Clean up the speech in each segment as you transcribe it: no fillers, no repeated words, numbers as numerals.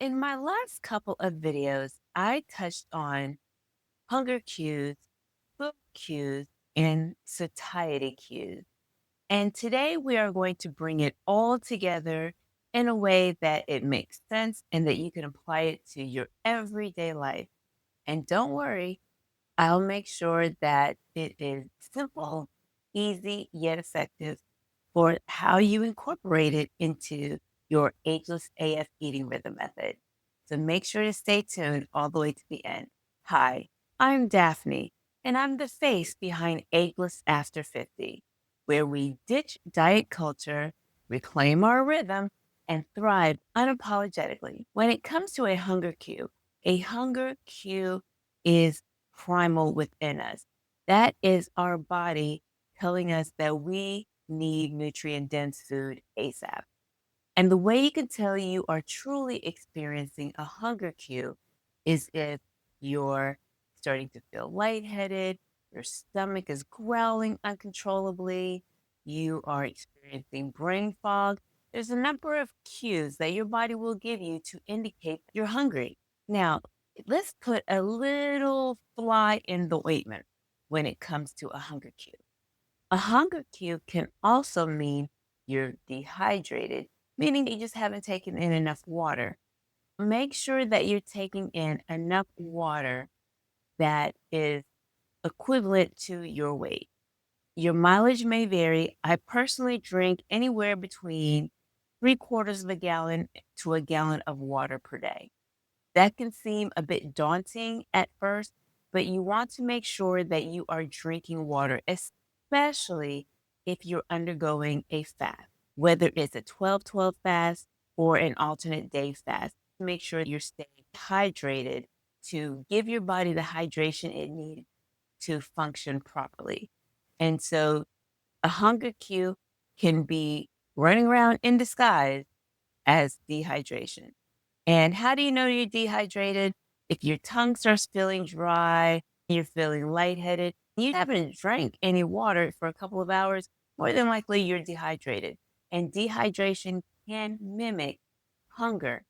In my last couple of videos, I touched on hunger cues, food cues, and satiety cues. And today we are going to bring it all together in a way that it makes sense and that you can apply it to your everyday life. And don't worry, I'll make sure that it is simple, easy, yet effective for how you incorporate it into your Ageless AF eating rhythm method. So make sure to stay tuned all the way to the end. Hi, I'm Daphne, and I'm the face behind Ageless After 50, where we ditch diet culture, reclaim our rhythm, and thrive unapologetically. When it comes to a hunger cue is primal within us. That is our body telling us that we need nutrient dense food ASAP. And the way you can tell you are truly experiencing a hunger cue is if you're starting to feel lightheaded, your stomach is growling uncontrollably, you are experiencing brain fog. There's a number of cues that your body will give you to indicate that you're hungry. Now, let's put a little fly in the ointment when it comes to a hunger cue. A hunger cue can also mean you're dehydrated, meaning you just haven't taken in enough water. Make sure that you're taking in enough water that is equivalent to your weight. Your mileage may vary. I personally drink anywhere between 3/4 of a gallon to a gallon of water per day. That can seem a bit daunting at first, but you want to make sure that you are drinking water, especially if you're undergoing a fast, whether it's a 12-12 fast or an alternate day fast. Make sure you're staying hydrated to give your body the hydration it needs to function properly. And so a hunger cue can be running around in disguise as dehydration. And how do you know you're dehydrated? If your tongue starts feeling dry, you're feeling lightheaded, you haven't drank any water for a couple of hours, more than likely you're dehydrated. And dehydration can mimic hunger.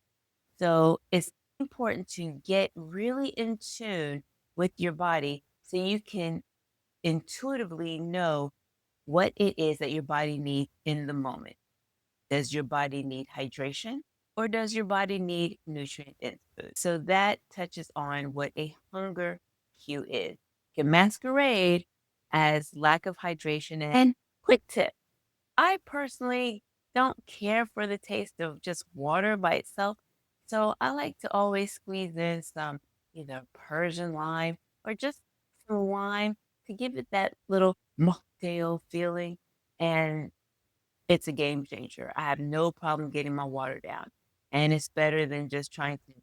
So it's important to get really in tune with your body so you can intuitively know what it is that your body needs in the moment. Does your body need hydration or does your body need nutrient dense food? So that touches on what a hunger cue is. It can masquerade as lack of hydration. And quick tip, I personally don't care for the taste of just water by itself. So I like to always squeeze in some either Persian lime or just some lime to give it that little mocktail feeling. And it's a game changer. I have no problem getting my water down, and it's better than just trying to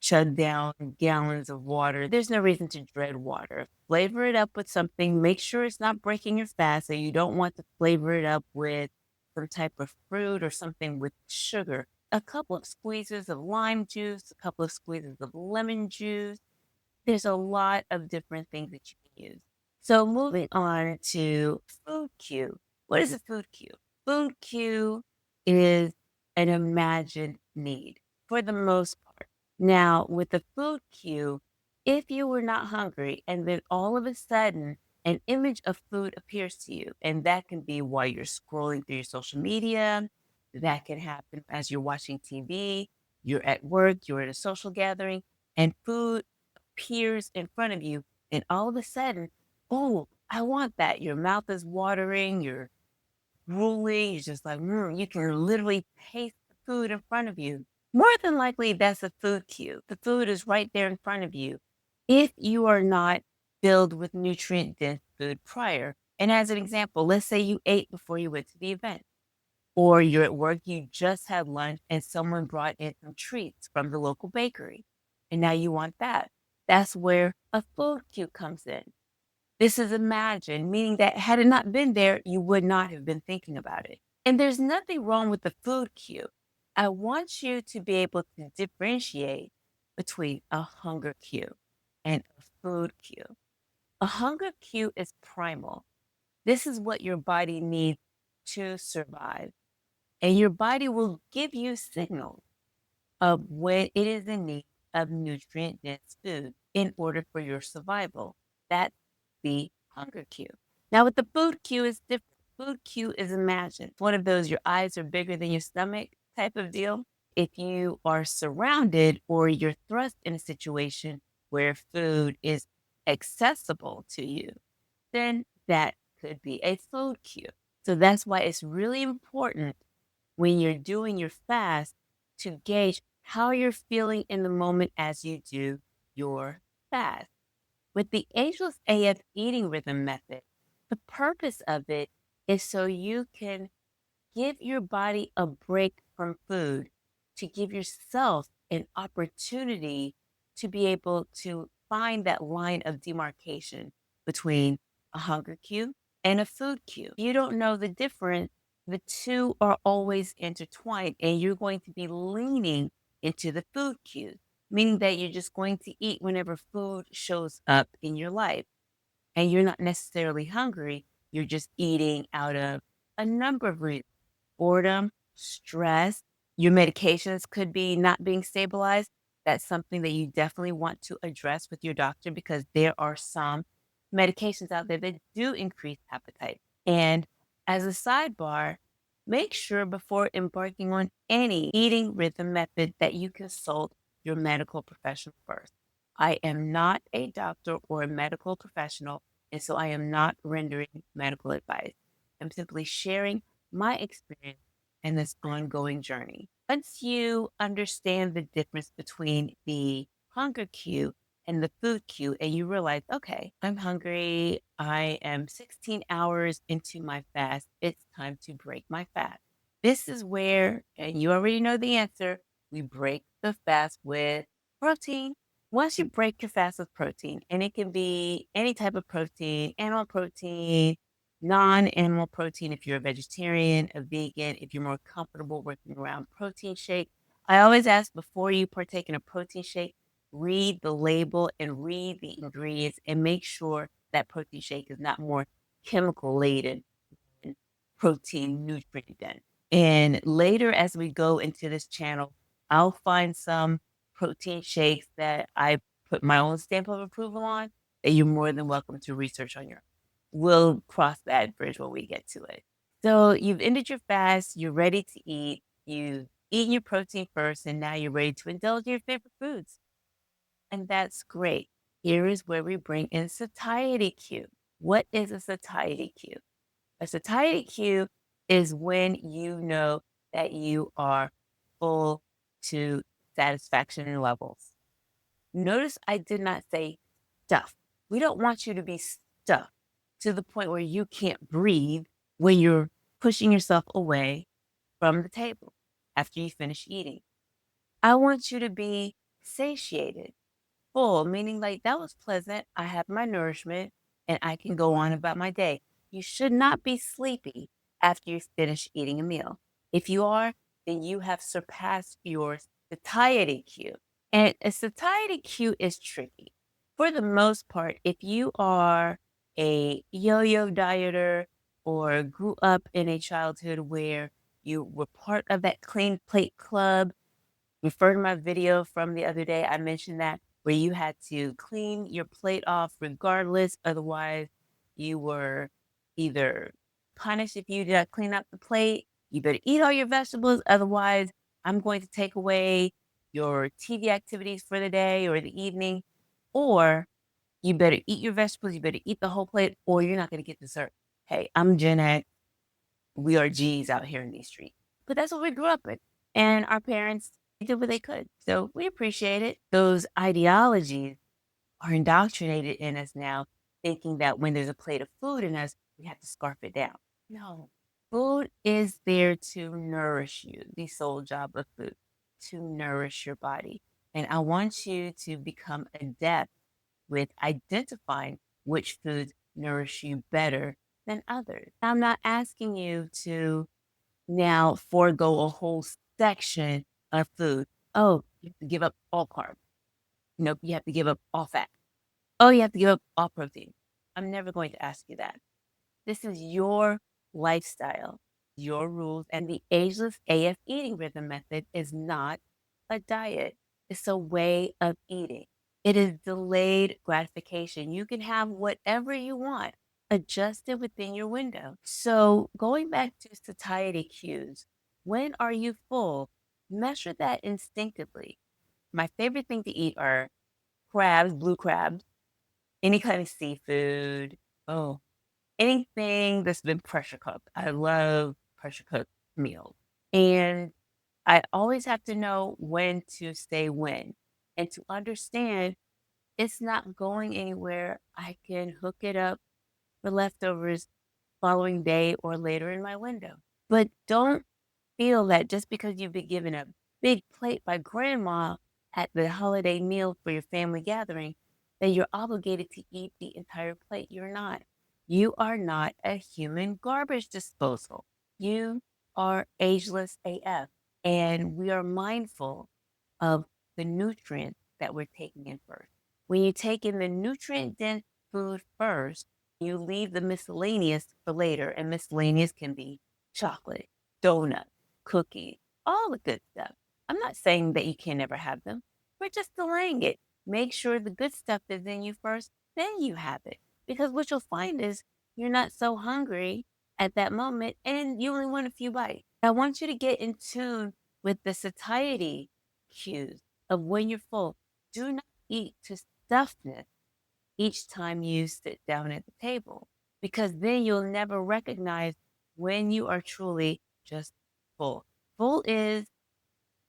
chug down gallons of water. There's no reason to dread water. Flavor it up with something. Make sure it's not breaking your fast, so you don't want to flavor it up with some type of fruit or something with sugar. A couple of squeezes of lime juice, a couple of squeezes of lemon juice. There's a lot of different things that you can use. So moving on to food cue. What is a food cue? Food cue is an imagined need for the most part. Now, with the food cue, if you were not hungry and then all of a sudden an image of food appears to you, and that can be while you're scrolling through your social media, that can happen as you're watching TV, you're at work, you're at a social gathering, and food appears in front of you, and all of a sudden, oh, I want that. Your mouth is watering, you're drooling, you're just like, you can literally taste the food in front of you. More than likely, that's a food cue. The food is right there in front of you. If you are not filled with nutrient dense food prior, and as an example, let's say you ate before you went to the event, or you're at work, you just had lunch and someone brought in some treats from the local bakery, and now you want that. That's where a food cue comes in. This is imagined, meaning that had it not been there, you would not have been thinking about it. And there's nothing wrong with the food cue. I want you to be able to differentiate between a hunger cue and a food cue. A hunger cue is primal. This is what your body needs to survive. And your body will give you signals. of when it is in need of nutrient dense food in order for your survival. That's the hunger cue. Now, with the food cue is different. Food cue is imagined. One of those your eyes are bigger than your stomach type of deal. If you are surrounded or you're thrust in a situation where food is accessible to you, then that could be a food cue. So that's why it's really important when you're doing your fast to gauge how you're feeling in the moment as you do your fast. With the Ageless AF eating rhythm method, the purpose of it is so you can give your body a break from food to give yourself an opportunity to be able to find that line of demarcation between a hunger cue and a food cue. You don't know the difference. The two are always intertwined, and you're going to be leaning into the food cues, meaning that you're just going to eat whenever food shows up in your life and you're not necessarily hungry. You're just eating out of a number of reasons: boredom, stress. Your medications could be not being stabilized. That's something that you definitely want to address with your doctor because there are some medications out there that do increase appetite. And as a sidebar, make sure before embarking on any eating rhythm method that you consult your medical professional first. I am not a doctor or a medical professional, and so I am not rendering medical advice. I'm simply sharing my experience in this ongoing journey. Once you understand the difference between the hunger cue and the food cue, and you realize, okay, I'm hungry, I am 16 hours into my fast, it's time to break my fast. This is where, and you already know the answer, we break the fast with protein. Once you break your fast with protein, and it can be any type of protein, animal protein, non-animal protein, if you're a vegetarian, a vegan, if you're more comfortable working around protein shake. I always ask before you partake in a protein shake, read the label and read the ingredients and make sure that protein shake is not more chemical laden than protein nutrient dense. And later, as we go into this channel, I'll find some protein shakes that I put my own stamp of approval on that you're more than welcome to research on your own. We'll cross that bridge when we get to it. So you've ended your fast, you're ready to eat, you've eaten your protein first, and now you're ready to indulge in your favorite foods. And that's great. Here is where we bring in satiety cue. What is a satiety cue? A satiety cue is when you know that you are full to satisfaction levels. Notice I did not say stuffed. We don't want you to be stuffed to the point where you can't breathe when you're pushing yourself away from the table after you finish eating. I want you to be satiated, full, meaning like that was pleasant. I have my nourishment and I can go on about my day. You should not be sleepy after you finish eating a meal. If you are, then you have surpassed your satiety cue. And a satiety cue is tricky. For the most part, if you are a yo yo dieter or grew up in a childhood where you were part of that clean plate club, refer to my video from the other day. I mentioned that where you had to clean your plate off regardless. Otherwise, you were either punished if you did not clean up the plate. You better eat all your vegetables. Otherwise, I'm going to take away your TV activities for the day or the evening. Or you better eat your vegetables. You better eat the whole plate, or you're not going to get dessert. Hey, I'm Gen X. We are G's out here in these streets. But that's what we grew up with. And our parents did what they could. So we appreciate it. Those ideologies are indoctrinated in us now, thinking that when there's a plate of food in us, we have to scarf it down. No. Food is there to nourish you, the sole job of food, to nourish your body. And I want you to become adept with identifying which foods nourish you better than others. I'm not asking you to now forego a whole section of food. Oh, you have to give up all carbs. Nope, you have to give up all fat. Oh, you have to give up all protein. I'm never going to ask you that. This is your lifestyle, your rules, and the Ageless AF eating rhythm method is not a a diet. It's a way of eating. It is delayed gratification. You can have whatever you want, adjust it within your window. So, going back to satiety cues, when are you full? Measure that instinctively. My favorite thing to eat are crabs, blue crabs, any kind of seafood. Oh, anything that's been pressure cooked. I love pressure cooked meals. And I always have to know when to say when and to understand it's not going anywhere. I can hook it up for leftovers following day or later in my window. But don't feel that just because you've been given a big plate by grandma at the holiday meal for your family gathering, that you're obligated to eat the entire plate. You're not. You are not a human garbage disposal. You are ageless AF. And we are mindful of the nutrients that we're taking in first. When you take in the nutrient dense food first, you leave the miscellaneous for later. And miscellaneous can be chocolate, donuts, cookies, all the good stuff. I'm not saying that you can never have them. We're just delaying it. Make sure the good stuff is in you first, then you have it. Because what you'll find is you're not so hungry at that moment and you only want a few bites. I want you to get in tune with the satiety cues of when you're full. Do not eat to stuffness each time you sit down at the table, because then you'll never recognize when you are truly just full. Full is,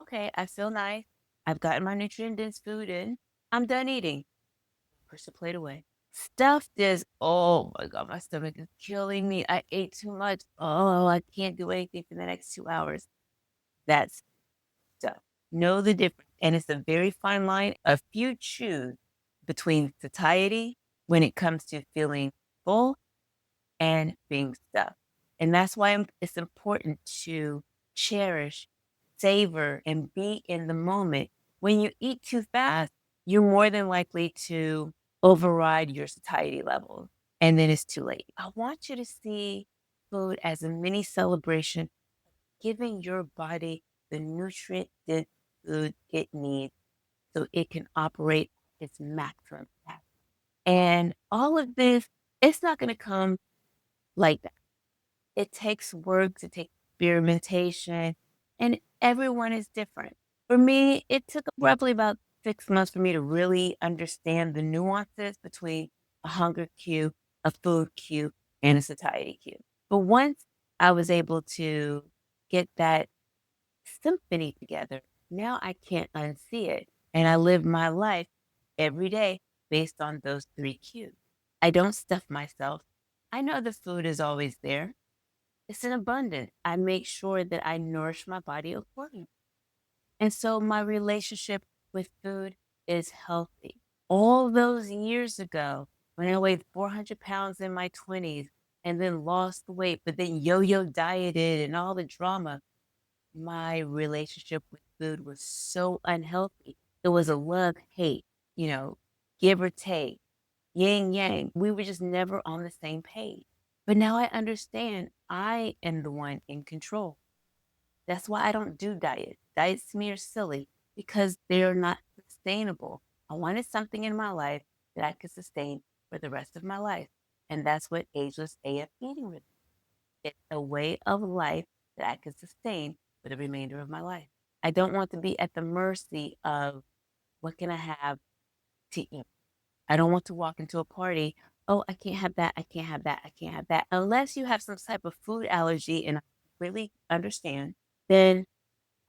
okay, I feel nice. I've gotten my nutrient dense food in. I'm done eating. Push the plate away. Stuffed is, oh my God, my stomach is killing me. I ate too much. Oh, I can't do anything for the next 2 hours. That's stuff. Know the difference. And it's a very fine line. If you choose between satiety when it comes to feeling full and being stuffed. And that's why it's important to cherish, savor, and be in the moment. When you eat too fast, you're more than likely to override your satiety levels. And then it's too late. I want you to see food as a mini celebration, giving your body the nutrient dense food it needs so it can operate its maximum capacity. And all of this, it's not going to come like that. It takes work to take experimentation, and everyone is different. For me, it took roughly about 6 months for me to really understand the nuances between a hunger cue, a food cue, and a satiety cue. But once I was able to get that symphony together, now I can't unsee it. And I live my life every day based on those three cues. I don't stuff myself. I know the food is always there. It's in abundance. I make sure that I nourish my body accordingly. And so my relationship with food is healthy. All those years ago, when I weighed 400 pounds in my 20s and then lost weight, but then yo yo dieted and all the drama, my relationship with food was so unhealthy. It was a love hate, give or take, yin yang. We were just never on the same page. But now I understand I am the one in control. That's why I don't do diets. Diets to me are silly because they are not sustainable. I wanted something in my life that I could sustain for the rest of my life. And that's what Ageless AF eating is. It's a way of life that I can sustain for the remainder of my life. I don't want to be at the mercy of what can I have to eat. I don't want to walk into a party. Oh, I can't have that. I can't have that. I can't have that. Unless you have some type of food allergy, and I really understand, then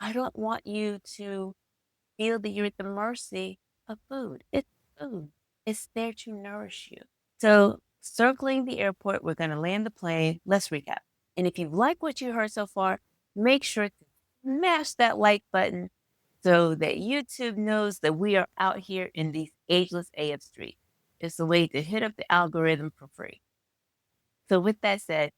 I don't want you to feel that you're at the mercy of food. It's food. It's there to nourish you. So, circling the airport, we're going to land the plane. Let's recap. And if you like what you heard so far, make sure to smash that like button so that YouTube knows that we are out here in these ageless AF streets. It's a way to hit up the algorithm for free. So, with that said,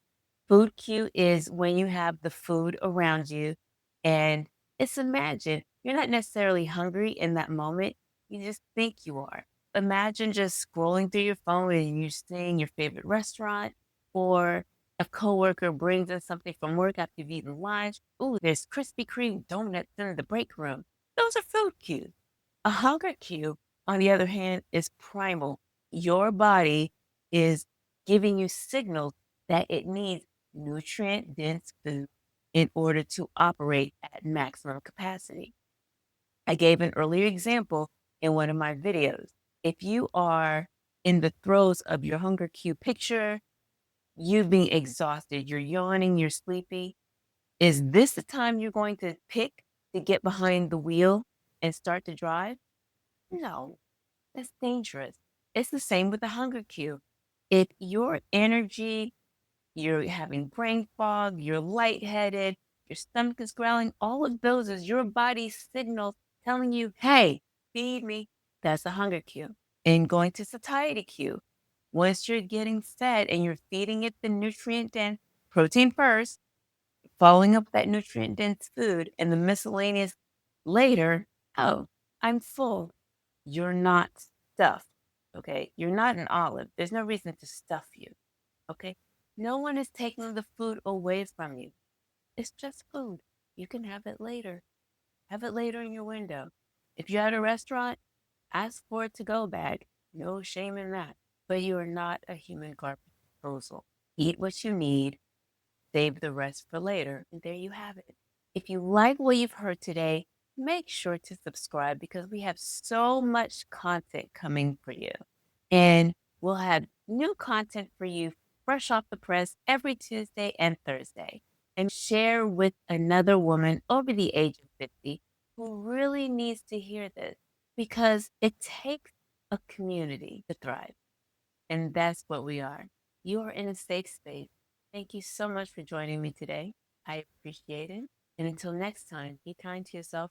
food cue is when you have the food around you and it's imagine you're not necessarily hungry in that moment. You just think you are. Imagine just scrolling through your phone and you're seeing your favorite restaurant, or a coworker brings in something from work after you've eaten lunch. Ooh, there's Krispy Kreme donuts in the break room. Those are food cues. A hunger cue, on the other hand, is primal. Your body is giving you signals that it needs nutrient dense food in order to operate at maximum capacity. I gave an earlier example in one of my videos. If you are in the throes of your hunger cue picture, you being exhausted, you're yawning, you're sleepy, is this the time you're going to pick to get behind the wheel and start to drive? No, that's dangerous. It's the same with the hunger cue. If your energy, you're having brain fog, you're lightheaded, your stomach is growling, all of those is your body's signals telling you, hey, feed me. That's a hunger cue. And going to satiety cue. Once you're getting fed and you're feeding it the nutrient dense protein first, following up that nutrient dense food and the miscellaneous later, oh, I'm full. You're not stuffed. Okay. You're not an olive. There's no reason to stuff you. Okay. No one is taking the food away from you. It's just food. You can have it later. Have it later in your window. If you're at a restaurant, ask for a to go bag. No shame in that. But you are not a human garbage disposal. Eat what you need, save the rest for later. And there you have it. If you like what you've heard today, make sure to subscribe because we have so much content coming for you. And we'll have new content for you fresh off the press every Tuesday and Thursday. And share with another woman over the age of 50 who really needs to hear this because it takes a community to thrive. And that's what we are. You are in a safe space. Thank you so much for joining me today. I appreciate it. And until next time, be kind to yourself